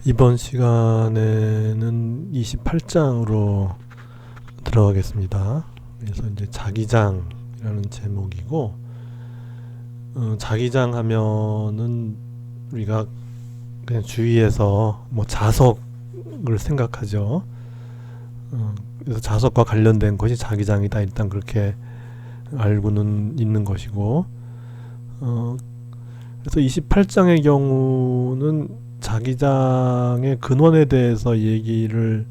이번 시간에는 28장으로 들어가겠습니다. 그래서 이제 자기장이라는 제목이고, 자기장 하면은 우리가 그냥 주위에서 뭐 자석을 생각하죠. 그래서 자석과 관련된 것이 자기장이다. 일단 그렇게 알고는 있는 것이고, 그래서 28장의 경우는 자기장의 근원에 대해서 얘기를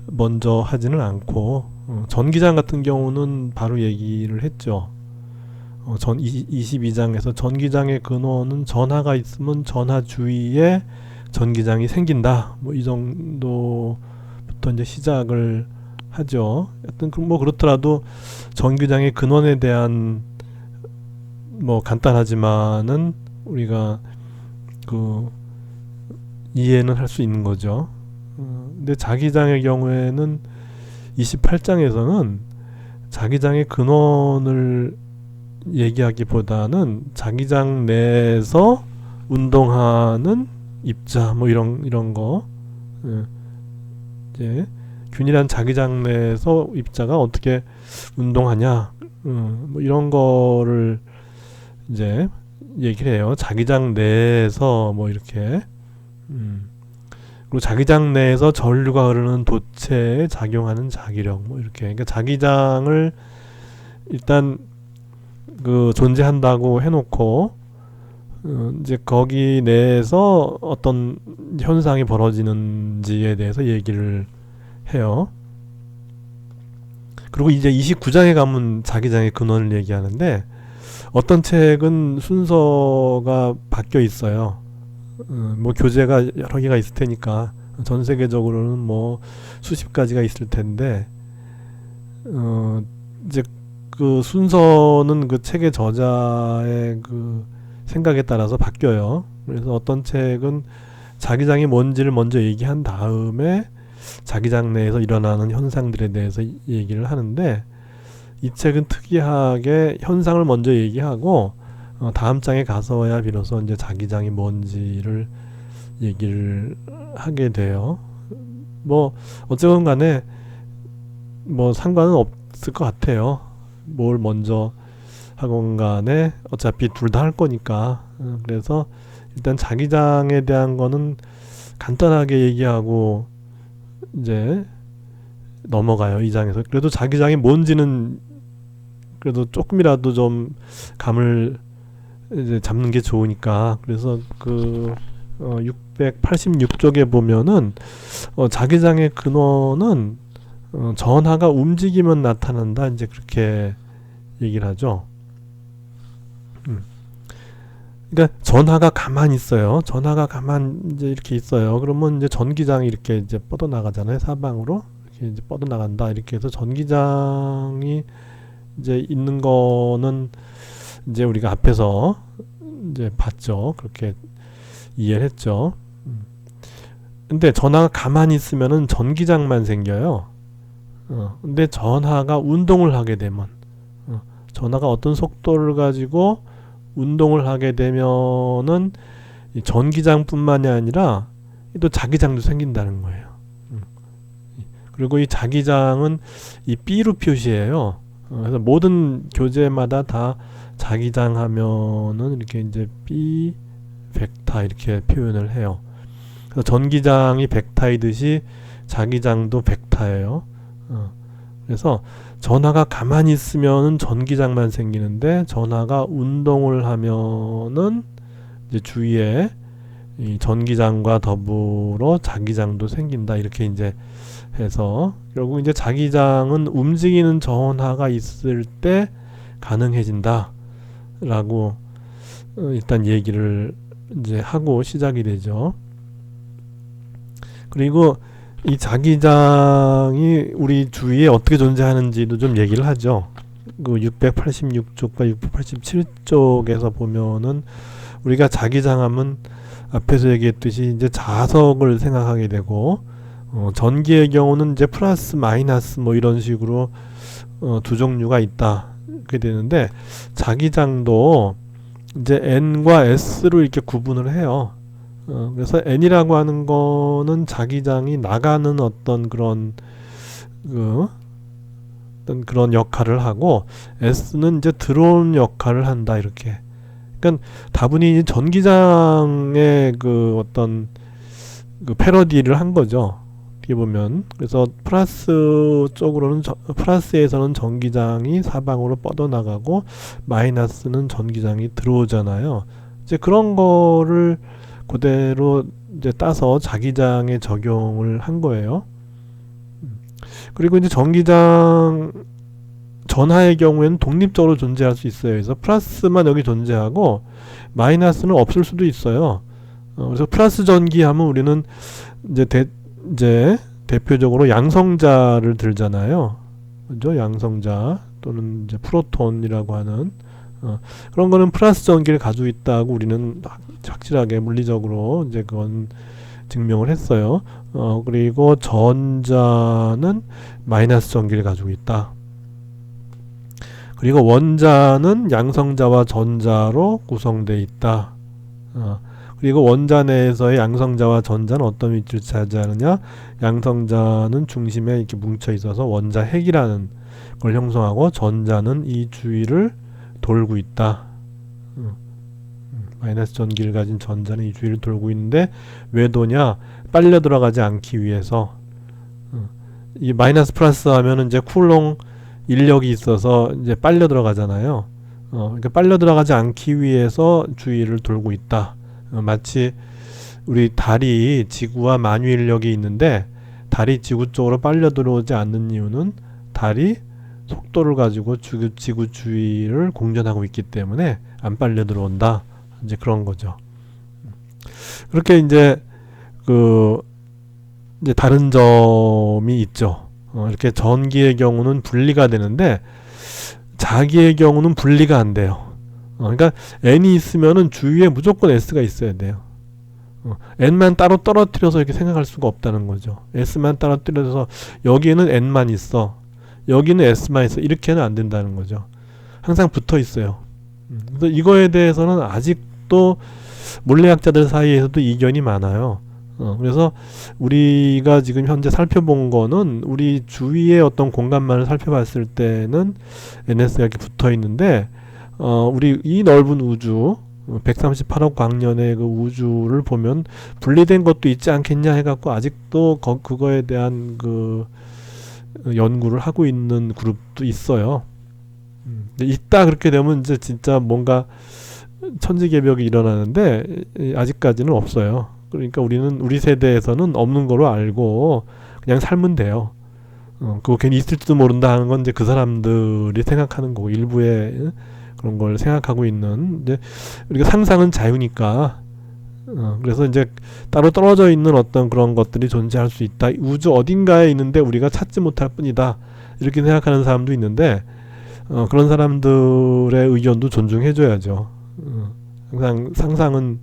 먼저 하지는 않고, 전기장 같은 경우는 바로 얘기를 했죠. 22장에서 전기장의 근원은 전하가 있으면 전하 주위에 전기장이 생긴다. 뭐 이 정도부터 이제 시작을 하죠. 하여튼 뭐 그렇더라도 전기장의 근원에 대한 뭐 간단하지만은 우리가 그 이해는 할 수 있는 거죠. 근데 자기장의 경우에는 28장에서는 자기장의 근원을 얘기하기보다는 자기장 내에서 운동하는 입자 뭐 이런 거, 이제 균일한 자기장 내에서 입자가 어떻게 운동하냐, 뭐 이런 거를 이제 얘기를 해요. 자기장 내에서 뭐 이렇게, 그리고 자기장 내에서 전류가 흐르는 도체에 작용하는 자기력 뭐 이렇게. 그러니까 자기장을 일단 그 존재한다고 해놓고, 이제 거기 내에서 어떤 현상이 벌어지는지에 대해서 얘기를 해요. 그리고 이제 29장에 가면 자기장의 근원을 얘기하는데, 어떤 책은 순서가 바뀌어 있어요. 뭐 교재가 여러 개가 있을 테니까 전 세계적으로는 뭐 수십 가지가 있을 텐데, 이제 그 순서는 그 책의 저자의 그 생각에 따라서 바뀌어요. 그래서 어떤 책은 자기장이 뭔지를 먼저 얘기한 다음에 자기장 내에서 일어나는 현상들에 대해서 얘기를 하는데, 이 책은 특이하게 현상을 먼저 얘기하고 다음 장에 가서야 비로소 이제 자기장이 뭔지를 얘기를 하게 돼요. 뭐 어쨌건 간에 뭐 상관은 없을 것 같아요. 뭘 먼저 하건 간에 어차피 둘 다 할 거니까. 그래서 일단 자기장에 대한 거는 간단하게 얘기하고 이제 넘어가요, 이 장에서. 그래도 자기장이 뭔지는 그래도 조금이라도 좀 감을 이제 잡는 게 좋으니까. 그래서 그 686쪽에 보면은 자기장의 근원은 전하가 움직이면 나타난다, 이제 그렇게 얘기를 하죠. 그러니까 전하가 가만히 있어요. 전하가 가만 이제 이렇게 있어요. 그러면 이제 전기장이 이렇게 이제 뻗어 나가잖아요, 사방으로. 이렇게 이제 뻗어 나간다. 이렇게 해서 전기장이 이제 있는 거는 이제 우리가 앞에서 이제 봤죠. 그렇게 이해를 했죠. 근데 전하가 가만히 있으면은 전기장만 생겨요. 근데 전하가 운동을 하게 되면, 전하가 어떤 속도를 가지고 운동을 하게 되면은 이 전기장뿐만이 아니라 또 자기장도 생긴다는 거예요. 그리고 이 자기장은 이 B로 표시해요. 그래서 모든 교재마다 다 자기장 하면은 이렇게 이제 B 벡터 이렇게 표현을 해요. 그래서 전기장이 벡터이듯이 자기장도 벡터예요. 그래서 전하가 가만히 있으면은 전기장만 생기는데, 전하가 운동을 하면은 이제 주위에 이 전기장과 더불어 자기장도 생긴다, 이렇게 이제 해서 결국 이제 자기장은 움직이는 전하가 있을 때 가능해진다 라고 일단 얘기를 이제 하고 시작이 되죠. 그리고 이 자기장이 우리 주위에 어떻게 존재하는지도 좀 얘기를 하죠. 그 686쪽과 687쪽에서 보면은 우리가 자기장 하면 앞에서 얘기했듯이 이제 자석을 생각하게 되고, 전기의 경우는 이제 플러스 마이너스 뭐 이런 식으로 두 종류가 있다 이렇게 되는데, 자기장도 이제 N과 S로 이렇게 구분을 해요. 그래서 N이라고 하는 거는 자기장이 나가는 어떤 그런 어떤 그런 역할을 하고, S는 이제 들어오는 역할을 한다, 이렇게. 그러니까 다분히 전기장의 그 어떤 그 패러디를 한 거죠, 어떻게 보면. 그래서 플러스 쪽으로는 플러스에서는 전기장이 사방으로 뻗어나가고 마이너스는 전기장이 들어오잖아요. 이제 그런 거를 그대로 이제 따서 자기장에 적용을 한 거예요. 그리고 이제 전기장 전하의 경우에는 독립적으로 존재할 수 있어요. 그래서 플러스만 여기 존재하고 마이너스는 없을 수도 있어요. 그래서 플러스 전기하면 우리는 이제 대표적으로 양성자를 들잖아요. 그죠? 양성자 또는 이제 프로톤이라고 하는 그런 거는 플러스 전기를 가지고 있다고 우리는 확실하게 물리적으로 이제 그건 증명을 했어요. 그리고 전자는 마이너스 전기를 가지고 있다. 그리고 원자는 양성자와 전자로 구성되어 있다. 그리고 원자 내에서의 양성자와 전자는 어떤 위치를 차지하느냐? 양성자는 중심에 이렇게 뭉쳐 있어서 원자 핵이라는 걸 형성하고, 전자는 이 주위를 돌고 있다. 마이너스 전기를 가진 전자는 이 주위를 돌고 있는데 왜 도냐? 빨려 들어가지 않기 위해서. 이 마이너스 플러스 하면은 이제 쿨롱 인력이 있어서 이제 빨려 들어가잖아요. 그러니까 빨려 들어가지 않기 위해서 주위를 돌고 있다. 마치 우리 달이 지구와 만유 인력이 있는데 달이 지구 쪽으로 빨려 들어오지 않는 이유는 달이 속도를 가지고 지구 주위를 공전하고 있기 때문에 안 빨려 들어온다. 이제 그런 거죠. 그렇게 이제 이제 다른 점이 있죠. 이렇게 전기의 경우는 분리가 되는데 자기의 경우는 분리가 안 돼요. 그러니까 N이 있으면은 주위에 무조건 S가 있어야 돼요. N만 따로 떨어뜨려서 이렇게 생각할 수가 없다는 거죠. S만 떨어뜨려서 여기에는 N만 있어, 여기는 S만 있어, 이렇게는 안 된다는 거죠. 항상 붙어 있어요. 그래서 이거에 대해서는 아직도 물리학자들 사이에서도 이견이 많아요. 그래서 우리가 지금 현재 살펴본 거는 우리 주위의 어떤 공간만을 살펴봤을 때는 NS가 이렇게 붙어 있는데, 우리 이 넓은 우주 138억 광년의 그 우주를 보면 분리된 것도 있지 않겠냐 해갖고 아직도 그거에 대한 그 연구를 하고 있는 그룹도 있어요. 있다 그렇게 되면 이제 진짜 뭔가 천지개벽이 일어나는데 아직까지는 없어요. 그러니까 우리 세대에서는 없는 거로 알고 그냥 살면 돼요. 그거 괜히 있을지도 모른다 하는 건 이제 그 사람들이 생각하는 거고, 일부의 그런 걸 생각하고 있는. 이제 우리가 상상은 자유니까. 그래서 이제 따로 떨어져 있는 어떤 그런 것들이 존재할 수 있다. 우주 어딘가에 있는데 우리가 찾지 못할 뿐이다. 이렇게 생각하는 사람도 있는데, 그런 사람들의 의견도 존중해줘야죠. 항상 상상은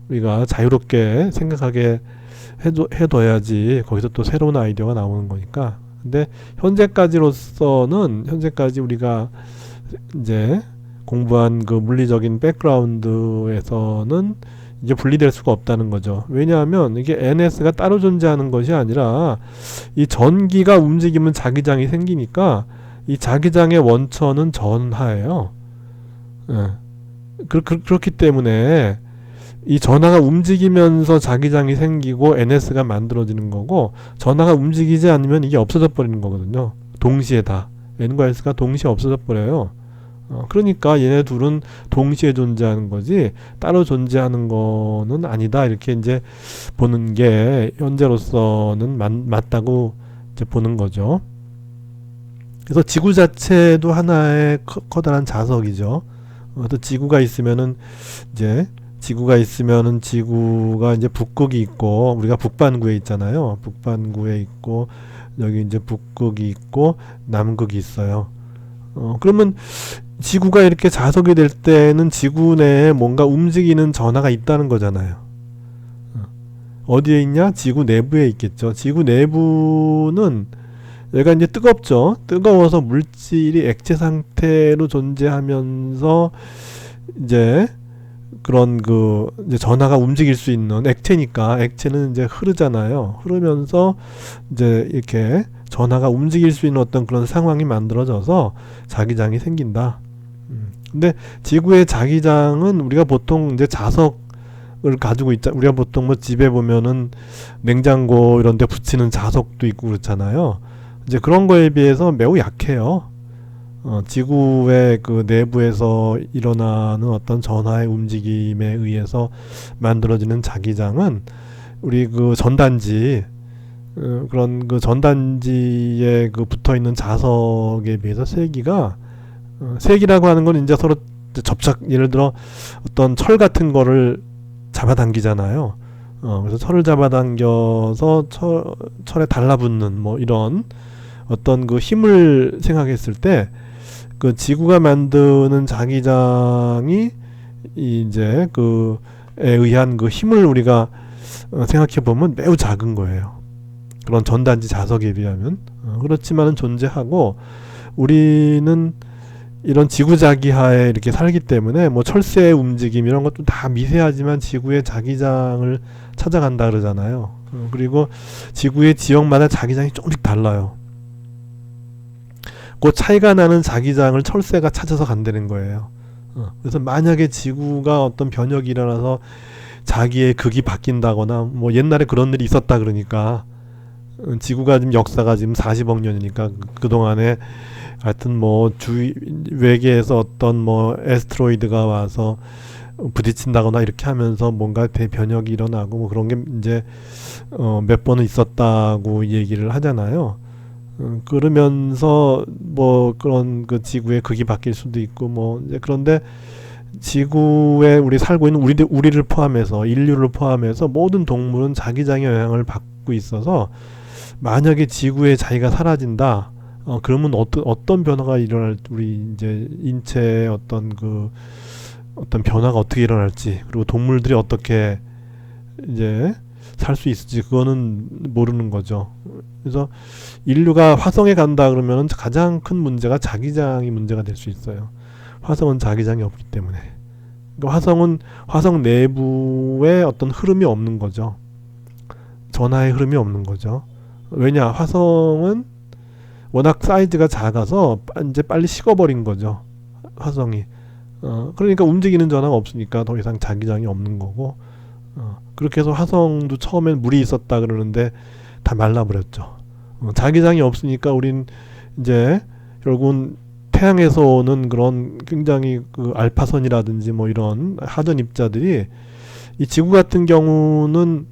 우리가 자유롭게 생각하게 해둬야지 거기서 또 새로운 아이디어가 나오는 거니까. 근데 현재까지 우리가 이제 공부한 그 물리적인 백그라운드에서는 이게 분리될 수가 없다는 거죠. 왜냐하면 이게 NS가 따로 존재하는 것이 아니라 이 전기가 움직이면 자기장이 생기니까 이 자기장의 원천은 전하예요. 그렇기 때문에 이 전하가 움직이면서 자기장이 생기고 NS가 만들어지는 거고, 전하가 움직이지 않으면 이게 없어져 버리는 거거든요. 동시에 다 N과 S가 동시에 없어져 버려요. 그러니까 얘네 둘은 동시에 존재하는 거지 따로 존재하는 거는 아니다, 이렇게 이제 보는 게 현재로서는 맞다고 이제 보는 거죠. 그래서 지구 자체도 하나의 커다란 자석이죠. 또 지구가 있으면은 지구가 이제 북극이 있고, 우리가 북반구에 있잖아요. 북반구에 있고 여기 이제 북극이 있고 남극이 있어요. 그러면 지구가 이렇게 자석이 될 때는 지구 내에 뭔가 움직이는 전하가 있다는 거잖아요. 어디에 있냐? 지구 내부에 있겠죠. 지구 내부는 얘가 이제 뜨겁죠. 뜨거워서 물질이 액체 상태로 존재하면서 이제 그런 그 이제 전하가 움직일 수 있는 액체니까 액체는 이제 흐르잖아요. 흐르면서 이제 이렇게 전하가 움직일 수 있는 어떤 그런 상황이 만들어져서 자기장이 생긴다. 근데 지구의 자기장은 우리가 보통 이제 자석을 가지고 있자. 우리가 보통 뭐 집에 보면은 냉장고 이런 데 붙이는 자석도 있고 그렇잖아요. 이제 그런 거에 비해서 매우 약해요. 지구의 그 내부에서 일어나는 어떤 전하의 움직임에 의해서 만들어지는 자기장은 우리 그 전단지 그런 그 전단지에 그 붙어 있는 자석에 비해서 세기가 세기라고 하는 건 이제 서로 접착, 예를 들어 어떤 철 같은 거를 잡아당기잖아요. 그래서 철을 잡아당겨서 철에 달라붙는 뭐 이런 어떤 그 힘을 생각했을 때 그 지구가 만드는 자기장이 이제 그에 의한 그 힘을 우리가 생각해 보면 매우 작은 거예요. 그런 전단지 자석에 비하면. 그렇지만은 존재하고 우리는 이런 지구자기하에 이렇게 살기 때문에 뭐 철새의 움직임 이런 것도 다 미세하지만 지구의 자기장을 찾아간다 그러잖아요. 그리고 지구의 지역마다 자기장이 조금씩 달라요. 그 차이가 나는 자기장을 철새가 찾아서 간다는 거예요. 그래서 만약에 지구가 어떤 변혁이 일어나서 자기의 극이 바뀐다거나 뭐 옛날에 그런 일이 있었다 그러니까 지구가 지금 역사가 지금 40억 년이니까 그동안에 하여튼 뭐 외계에서 어떤 뭐 에스트로이드가 와서 부딪힌다거나 이렇게 하면서 뭔가 대변혁이 일어나고 뭐 그런 게 이제 몇 번은 있었다고 얘기를 하잖아요. 그러면서 뭐 그런 그 지구의 극이 바뀔 수도 있고 뭐 이제 그런데 지구에 우리 살고 있는 우리를 포함해서 인류를 포함해서 모든 동물은 자기장의 영향을 받고 있어서 만약에 지구의 자기가 사라진다. 그러면 어떤 변화가 일어날 우리 이제 인체의 어떤 변화가 어떻게 일어날지 그리고 동물들이 어떻게 이제 살 수 있을지 그거는 모르는 거죠. 그래서 인류가 화성에 간다 그러면 가장 큰 문제가 자기장이 문제가 될 수 있어요. 화성은 자기장이 없기 때문에. 그러니까 화성 내부에 어떤 흐름이 없는 거죠. 전하의 흐름이 없는 거죠. 왜냐? 화성은 워낙 사이즈가 작아서 이제 빨리 식어버린 거죠. 화성이. 그러니까 움직이는 전하가 없으니까 더 이상 자기장이 없는 거고. 그렇게 해서 화성도 처음엔 물이 있었다 그러는데 다 말라버렸죠. 자기장이 없으니까 우린 이제 결국은 태양에서 오는 그런 굉장히 그 알파선이라든지 뭐 이런 하전 입자들이 이 지구 같은 경우는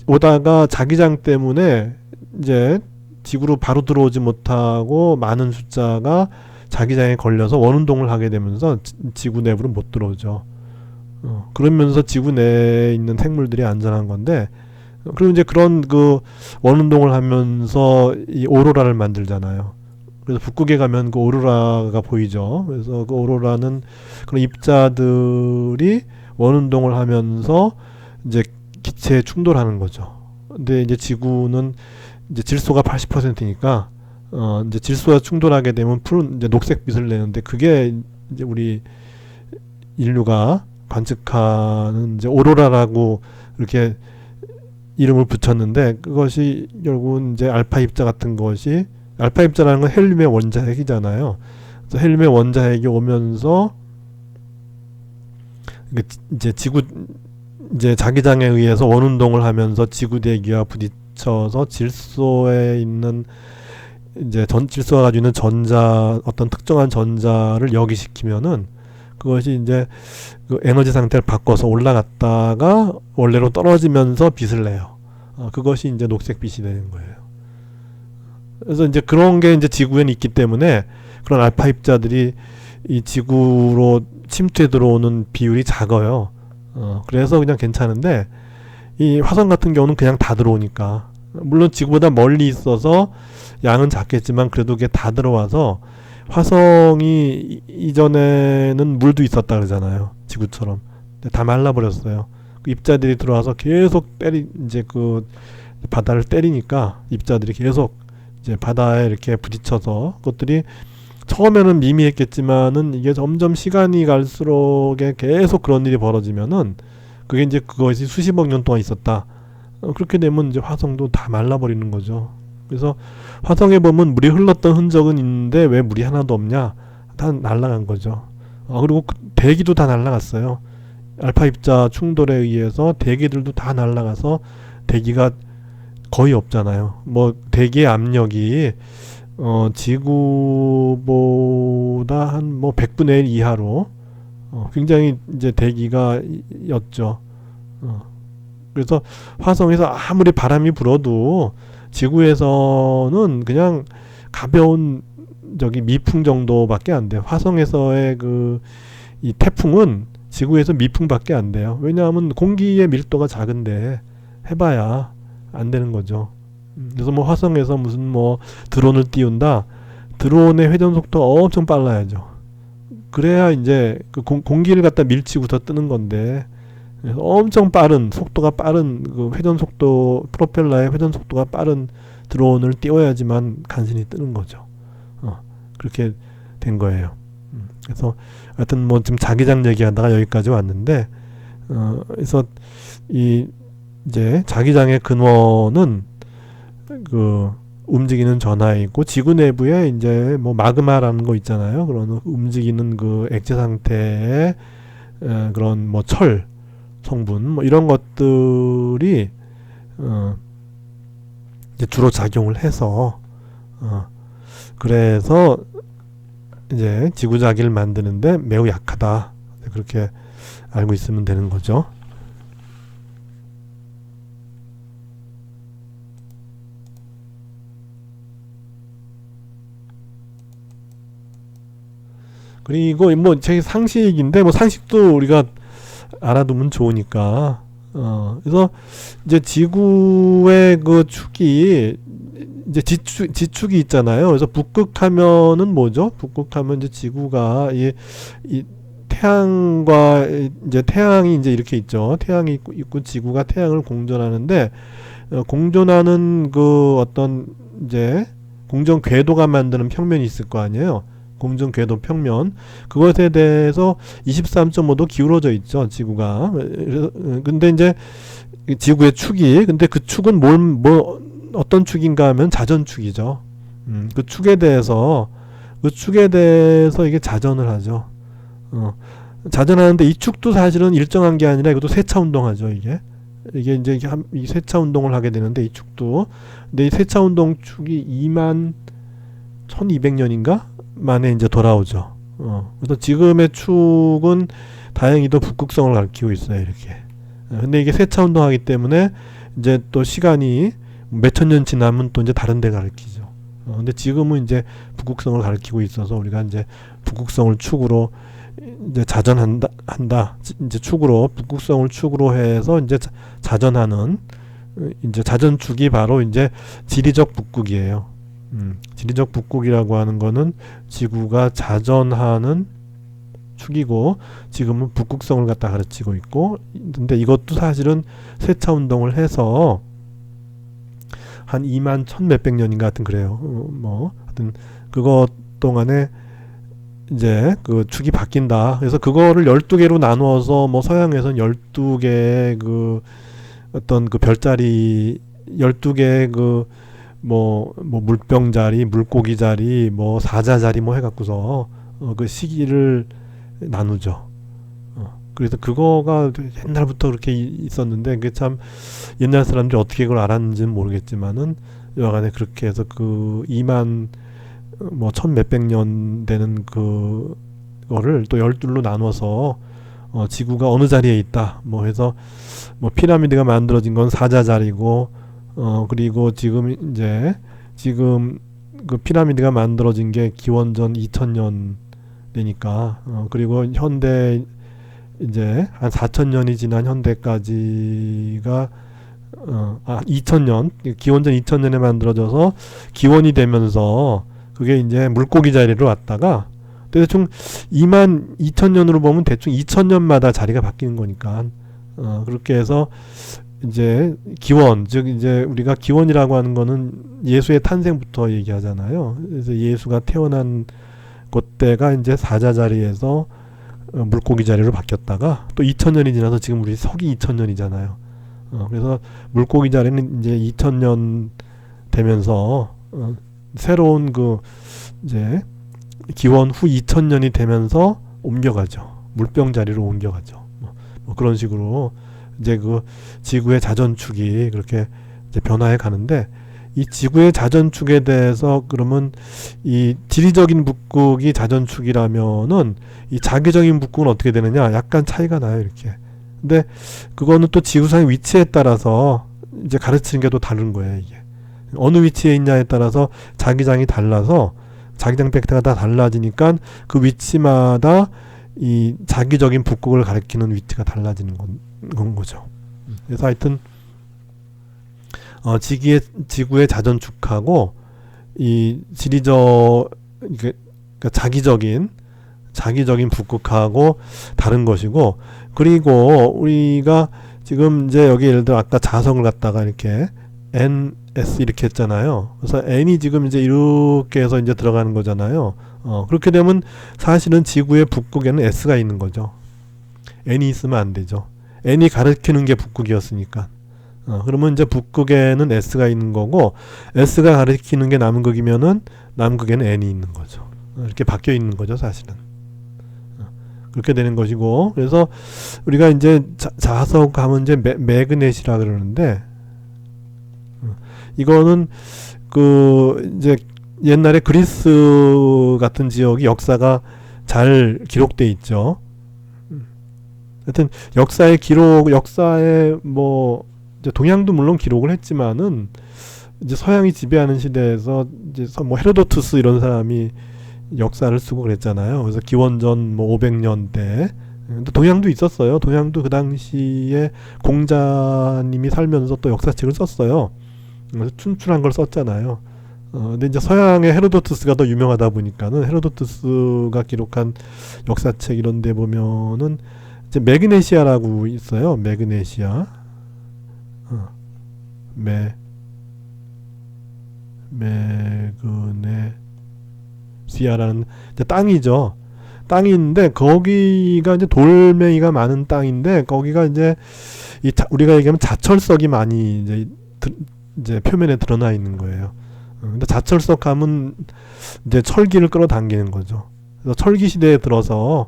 오다가 자기장 때문에 이제 지구로 바로 들어오지 못하고 많은 숫자가 자기장에 걸려서 원운동을 하게 되면서 지구 내부로 못 들어오죠. 그러면서 지구 내에 있는 생물들이 안전한 건데 그리고 이제 그런 그 원운동을 하면서 이 오로라를 만들잖아요. 그래서 북극에 가면 그 오로라가 보이죠. 그래서 그 오로라는 그런 입자들이 원운동을 하면서 이제 기체에 충돌하는 거죠. 근데 이제 지구는 이제 질소가 80%니까 이제 질소와 충돌하게 되면 푸른 이제 녹색빛을 내는데 그게 이제 우리 인류가 관측하는 이제 오로라라고 이렇게 이름을 붙였는데 그것이 결국은 이제 알파 입자 같은 것이 알파 입자라는 건 헬륨의 원자핵이잖아요. 그래서 헬륨의 원자핵이 오면서 이제 지구 이제 자기장에 의해서 원운동을 하면서 지구 대기와 부딪혀서 질소에 있는 이제 질소가 가지고 있는 전자 어떤 특정한 전자를 역이시키면은 그것이 이제 그 에너지 상태를 바꿔서 올라갔다가 원래로 떨어지면서 빛을 내요. 그것이 이제 녹색빛이 되는 거예요. 그래서 이제 그런 게 이제 지구에는 있기 때문에 그런 알파 입자들이 이 지구로 침투해 들어오는 비율이 작아요. 그래서 그냥 괜찮은데 이 화성 같은 경우는 그냥 다 들어오니까 물론 지구보다 멀리 있어서 양은 작겠지만 그래도 그게 다 들어와서 화성이 이전에는 물도 있었다 그러잖아요. 지구처럼. 근데 다 말라버렸어요. 그 입자들이 들어와서 계속 이제 그 바다를 때리니까 입자들이 계속 이제 바다에 이렇게 부딪혀서 그것들이 처음에는 미미했겠지만은 이게 점점 시간이 갈수록 계속 그런 일이 벌어지면은 그게 이제 그것이 수십억 년 동안 있었다. 그렇게 되면 이제 화성도 다 말라버리는 거죠. 그래서 화성에 보면 물이 흘렀던 흔적은 있는데 왜 물이 하나도 없냐? 다 날아간 거죠. 그리고 대기도 다 날아갔어요. 알파 입자 충돌에 의해서 대기들도 다 날아가서 대기가 거의 없잖아요. 뭐 대기의 압력이 지구보다 한 뭐 100분의 1 이하로 굉장히 이제 대기가 였죠. 그래서 화성에서 아무리 바람이 불어도 지구에서는 그냥 가벼운 저기 미풍 정도밖에 안 돼요. 화성에서의 이 태풍은 지구에서 미풍밖에 안 돼요. 왜냐하면 공기의 밀도가 작은데 해봐야 안 되는 거죠. 그래서 뭐 화성에서 무슨 뭐 드론을 띄운다. 드론의 회전 속도가 엄청 빨라야죠. 그래야 이제 그 공기를 갖다 밀치고서 뜨는 건데, 그래서 엄청 빠른 속도가 빠른 그 회전 속도, 프로펠러의 회전 속도가 빠른 드론을 띄워야지만 간신히 뜨는 거죠. 그렇게 된 거예요. 그래서 하여튼 뭐 지금 자기장 얘기하다가 여기까지 왔는데, 그래서 이제 자기장의 근원은 그 움직이는 전하에 있고, 지구 내부에 이제 뭐 마그마라는 거 있잖아요. 그런 움직이는 그 액체 상태의 그런 뭐 철 성분 뭐 이런 것들이 이제 주로 작용을 해서 그래서 이제 지구자기를 만드는데 매우 약하다. 그렇게 알고 있으면 되는 거죠. 그리고 뭐 제 상식인데 뭐 상식도 우리가 알아두면 좋으니까. 그래서 이제 지구의 그 축이 이제 지축이 있잖아요. 그래서 북극하면은 뭐죠? 북극하면 이제 지구가 이 태양과 이제 태양이 이제 이렇게 있죠. 태양이 있고 지구가 태양을 공전하는데 공전하는 그 어떤 이제 공전 궤도가 만드는 평면이 있을 거 아니에요. 공전 궤도 평면, 그것에 대해서 23.5도 기울어져 있죠, 지구가. 근데 이제 지구의 축이, 근데 그 축은 어떤 축인가 하면 자전축이죠. 그 축에 대해서 이게 자전을 하죠. 자전하는데 이 축도 사실은 일정한 게 아니라 이것도 세차 운동하죠, 이게 이제 이 세차 운동을 하게 되는데, 이 축도. 근데 이 세차 운동 축이 2만 1200년인가? 만에 이제 돌아오죠. 그래서 지금의 축은 다행히도 북극성을 가리키고 있어요, 이렇게. 근데 이게 세차 운동하기 때문에 이제 또 시간이 몇천 년 지나면 또 이제 다른 데 가리키죠. 근데 지금은 이제 북극성을 가리키고 있어서 우리가 이제 북극성을 축으로 이제 자전한다, 이제 축으로, 북극성을 축으로 해서 이제 자전하는, 이제 자전축이 바로 이제 지리적 북극이에요. 지리적 북극이라고 하는 거는 지구가 자전하는 축이고, 지금은 북극성을 갖다 가르치고 있고, 근데 이것도 사실은 세차 운동을 해서 한 2만 1100 년인가 하여튼 그래요. 뭐 하여튼 그것 동안에 이제 그 축이 바뀐다. 그래서 그거를 12개로 나누어서 뭐 서양에서는 12개의 그 어떤 그 별자리, 12개의 그 뭐 물병 자리, 물고기 자리, 뭐 사자 자리 뭐 해갖고서 그 시기를 나누죠. 그래서 그거가 옛날부터 그렇게 있었는데, 그게 참 옛날 사람들이 어떻게 그걸 알았는지는 모르겠지만은 여하간에 그렇게 해서 그 2만 뭐 1000몇백 년 되는 그거를 또 12로 나눠서 지구가 어느 자리에 있다 뭐 해서, 뭐 피라미드가 만들어진 건 사자 자리고, 그리고 지금 그 피라미드가 만들어진 게 기원전 2000년 되니까, 그리고 현대 이제 한 4000년이 지난 현대까지가 2000년, 기원전 2000년에 만들어져서 기원이 되면서 그게 이제 물고기 자리로 왔다가 대충 2만 2000년으로 보면 대충 2000년마다 자리가 바뀌는 거니까, 그렇게 해서 이제 기원, 즉 이제 우리가 기원이라고 하는 거는 예수의 탄생부터 얘기하잖아요. 그래서 예수가 태어난 그때가 이제 사자 자리에서 물고기 자리로 바뀌었다가 또 2000년이 지나서 지금 우리 서기 2000년이잖아요. 그래서 물고기 자리는 이제 2000년 되면서 새로운 그 이제 기원 후 2000년이 되면서 옮겨가죠. 물병 자리로 옮겨가죠. 뭐 그런 식으로 이제 그 지구의 자전축이 그렇게 이제 변화해 가는데, 이 지구의 자전축에 대해서 그러면 이 지리적인 북극이 자전축이라면은 이 자기적인 북극은 어떻게 되느냐? 약간 차이가 나요, 이렇게. 근데 그거는 또 지구상의 위치에 따라서 이제 가르치는 게 또 다른 거예요, 이게. 어느 위치에 있냐에 따라서 자기장이 달라서 자기장 벡터가 다 달라지니까 그 위치마다 이 자기적인 북극을 가리키는 위치가 달라지는 건 거죠. 그래서 하여튼 지구의 자전축하고 이 그러니까 자기적인 북극하고 다른 것이고, 그리고 우리가 지금 이제 여기 예를 들어 아까 자성을 갖다가 이렇게 NS 이렇게 했잖아요. 그래서 N이 지금 이제 이렇게 해서 이제 들어가는 거잖아요. 그렇게 되면 사실은 지구의 북극에는 S가 있는 거죠. N이 있으면 안 되죠. N이 가리키는 게 북극이었으니까. 그러면 이제 북극에는 S가 있는 거고, S가 가리키는 게 남극이면은 남극에는 N이 있는 거죠. 이렇게 바뀌어 있는 거죠, 사실은. 그렇게 되는 것이고, 그래서 우리가 이제 자석 하면 이제 매그넷이라 그러는데, 이거는 그 이제 옛날에 그리스 같은 지역이 역사가 잘 기록돼 있죠. 하여튼 역사에 뭐 이제 동양도 물론 기록을 했지만은 이제 서양이 지배하는 시대에서 이제 뭐 헤로도투스 이런 사람이 역사를 쓰고 그랬잖아요. 그래서 기원전 뭐 500년대 동양도 있었어요. 동양도 그 당시에 공자님이 살면서 또 역사책을 썼어요. 그래서 춘추란 걸 썼잖아요. 근데 이제 서양의 헤로도투스가 더 유명하다 보니까는 헤로도투스가 기록한 역사책 이런 데 보면은 이제 매그네시아라고 있어요. 매그네시아. 매그네시아라는 이제 땅이죠. 땅이 있는데 거기가 이제 돌멩이가 많은 땅인데 거기가 이제 우리가 얘기하면 자철석이 많이 이제 표면에 드러나 있는 거예요. 근데 자철석 하면 이제 철기를 끌어당기는 거죠. 그래서 철기 시대에 들어서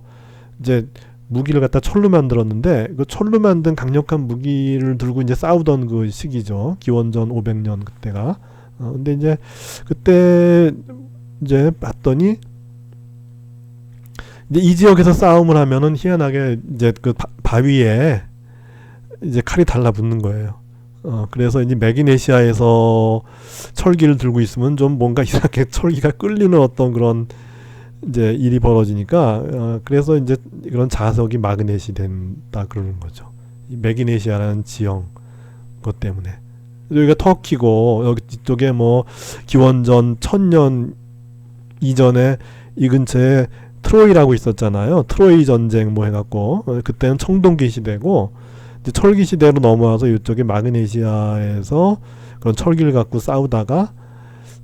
이제 무기를 갖다 철로 만들었는데 그 철로 만든 강력한 무기를 들고 이제 싸우던 그 시기죠. 기원전 500년 그때가. 근데 이제 그때 이제 봤더니 이제 이 지역에서 싸움을 하면은 희한하게 이제 그 바위에 이제 칼이 달라붙는 거예요. 그래서 이제 매그네시아에서 철기를 들고 있으면 좀 뭔가 이상하게 철기가 끌리는 어떤 그런 이제 일이 벌어지니까 그래서 이제 그런 자석이 마그넷이 된다 그러는 거죠. 이 매그네시아라는 지형 것 때문에. 여기가 터키고 여기 뒤쪽에 뭐 기원전 1000년 이전에 이 근처에 트로이라고 있었잖아요. 트로이 전쟁 뭐 해갖고 그때는 청동기 시대고 이제 철기 시대로 넘어와서 이쪽에 마그네시아에서 그런 철기를 갖고 싸우다가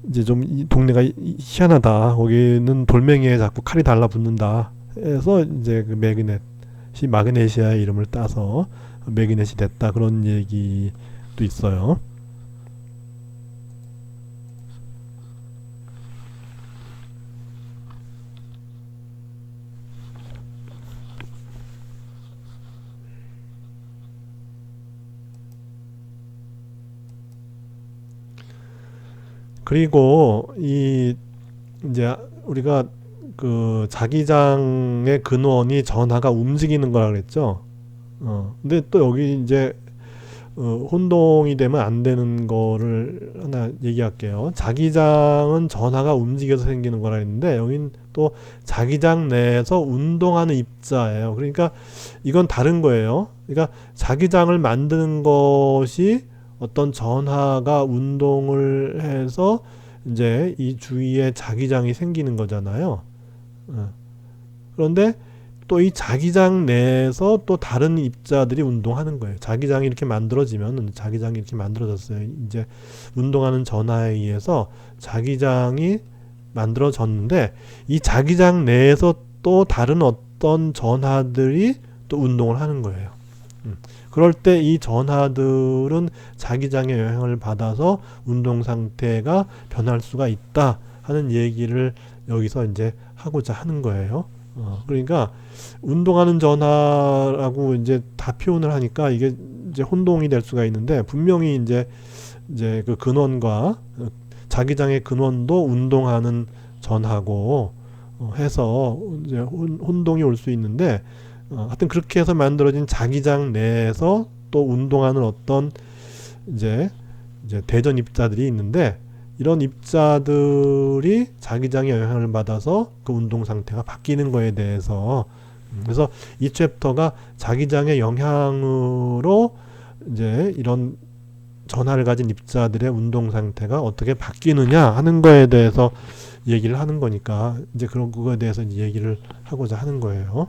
이제 좀 이 동네가 희한하다. 거기는 돌멩이에 자꾸 칼이 달라붙는다. 해서 이제 그 매그넷이 마그네시아의 이름을 따서 매그넷이 됐다. 그런 얘기도 있어요. 그리고 이제 우리가 그 자기장의 근원이 전하가 움직이는 거라 그랬죠. 근데 또 여기 이제 혼동이 되면 안 되는 거를 하나 얘기할게요. 자기장은 전하가 움직여서 생기는 거라 했는데 여긴 또 자기장 내에서 운동하는 입자예요. 그러니까 이건 다른 거예요. 그러니까 자기장을 만드는 것이 어떤 전하가 운동을 해서 이제 이 주위에 자기장이 생기는 거잖아요. 그런데 또 이 자기장 내에서 또 다른 입자들이 운동하는 거예요. 자기장이 이렇게 만들어지면 자기장이 이렇게 만들어졌어요. 이제 운동하는 전하에 의해서 자기장이 만들어졌는데 이 자기장 내에서 또 다른 어떤 전하들이 또 운동을 하는 거예요. 그럴 때 이 전하들은 자기장의 영향을 받아서 운동 상태가 변할 수가 있다 하는 얘기를 여기서 이제 하고자 하는 거예요. 그러니까 운동하는 전하라고 이제 다 표현을 하니까 이게 이제 혼동이 될 수가 있는데, 분명히 이제 그 근원과 자기장의 근원도 운동하는 전하고 해서 이제 혼동이 올 수 있는데, 하여튼 그렇게 해서 만들어진 자기장 내에서 또 운동하는 어떤 이제 대전 입자들이 있는데, 이런 입자들이 자기장의 영향을 받아서 그 운동 상태가 바뀌는 거에 대해서, 그래서 이 챕터가 자기장의 영향으로 이제 이런 전하를 가진 입자들의 운동 상태가 어떻게 바뀌느냐 하는 거에 대해서 얘기를 하는 거니까, 이제 그런 거에 대해서 이제 얘기를 하고자 하는 거예요.